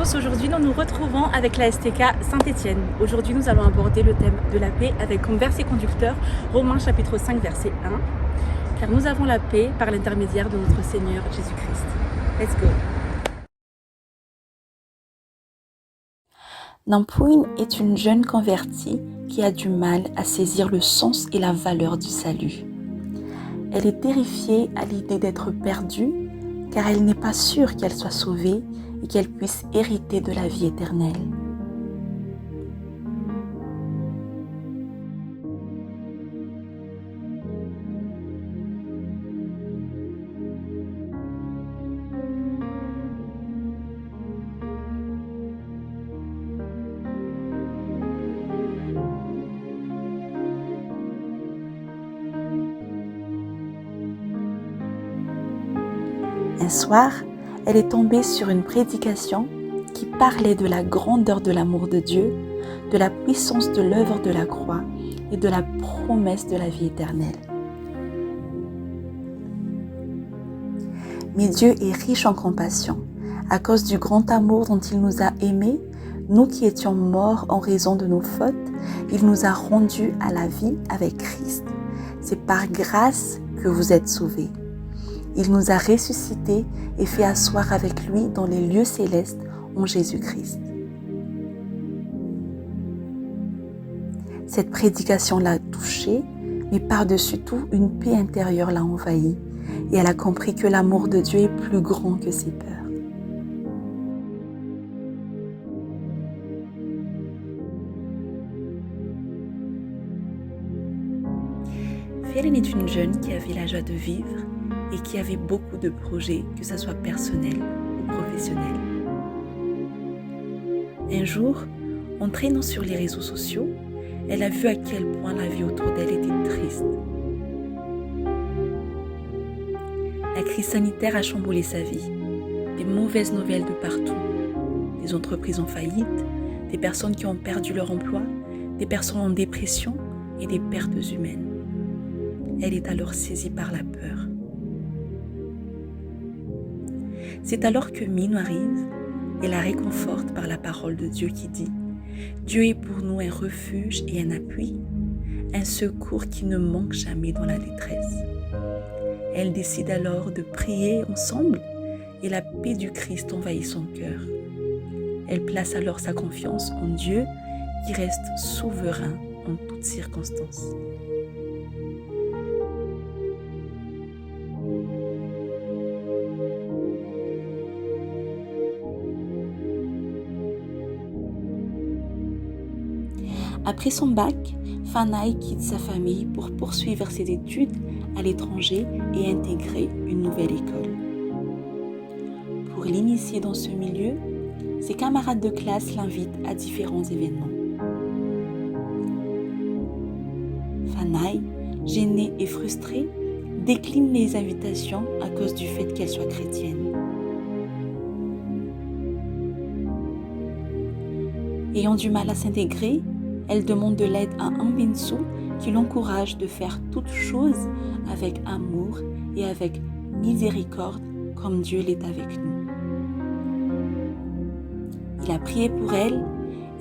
tous, aujourd'hui nous nous retrouvons avec la STK Saint-Étienne. Aujourd'hui nous allons aborder le thème de la paix avec comme verset conducteur Romains chapitre 5 verset 1. Car nous avons la paix par l'intermédiaire de notre Seigneur Jésus-Christ. Let's go. Nampoun est une jeune convertie qui a du mal à saisir le sens et la valeur du salut. Elle est terrifiée à l'idée d'être perdue car elle n'est pas sûre qu'elle soit sauvée et qu'elle puisse hériter de la vie éternelle. Un soir, elle est tombée sur une prédication qui parlait de la grandeur de l'amour de Dieu, de la puissance de l'œuvre de la croix et de la promesse de la vie éternelle. Mais Dieu est riche en compassion. À cause du grand amour dont il nous a aimés, nous qui étions morts en raison de nos fautes, il nous a rendus à la vie avec Christ. C'est par grâce que vous êtes sauvés. Il nous a ressuscités et fait asseoir avec lui dans les lieux célestes en Jésus-Christ. Cette prédication l'a touchée, mais par-dessus tout, une paix intérieure l'a envahie et elle a compris que l'amour de Dieu est plus grand que ses peurs. Félène est une jeune qui avait la joie de vivre et qui avait beaucoup de projets, que ce soit personnel ou professionnel. Un jour, en traînant sur les réseaux sociaux, elle a vu à quel point la vie autour d'elle était triste. La crise sanitaire a chamboulé sa vie. Des mauvaises nouvelles de partout. Des entreprises en faillite, des personnes qui ont perdu leur emploi, des personnes en dépression et des pertes humaines. Elle est alors saisie par la peur. C'est alors que Minou arrive et la réconforte par la parole de Dieu qui dit « Dieu est pour nous un refuge et un appui, un secours qui ne manque jamais dans la détresse. » Elle décide alors de prier ensemble et la paix du Christ envahit son cœur. Elle place alors sa confiance en Dieu qui reste souverain en toutes circonstances. Après son bac, Fanaï quitte sa famille pour poursuivre ses études à l'étranger et intégrer une nouvelle école. Pour l'initier dans ce milieu, ses camarades de classe l'invitent à différents événements. Fanaï, gênée et frustrée, décline les invitations à cause du fait qu'elle soit chrétienne. Ayant du mal à s'intégrer, elle demande de l'aide à un Binsu qui l'encourage de faire toutes choses avec amour et avec miséricorde comme Dieu l'est avec nous. Il a prié pour elle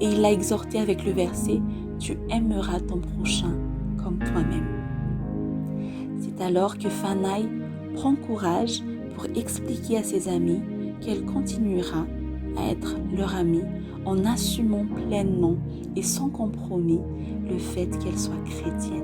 et il l'a exhortée avec le verset « Tu aimeras ton prochain comme toi-même ». C'est alors que Fanaï prend courage pour expliquer à ses amis qu'elle continuera à être leur amie en assumant pleinement et sans compromis le fait qu'elle soit chrétienne.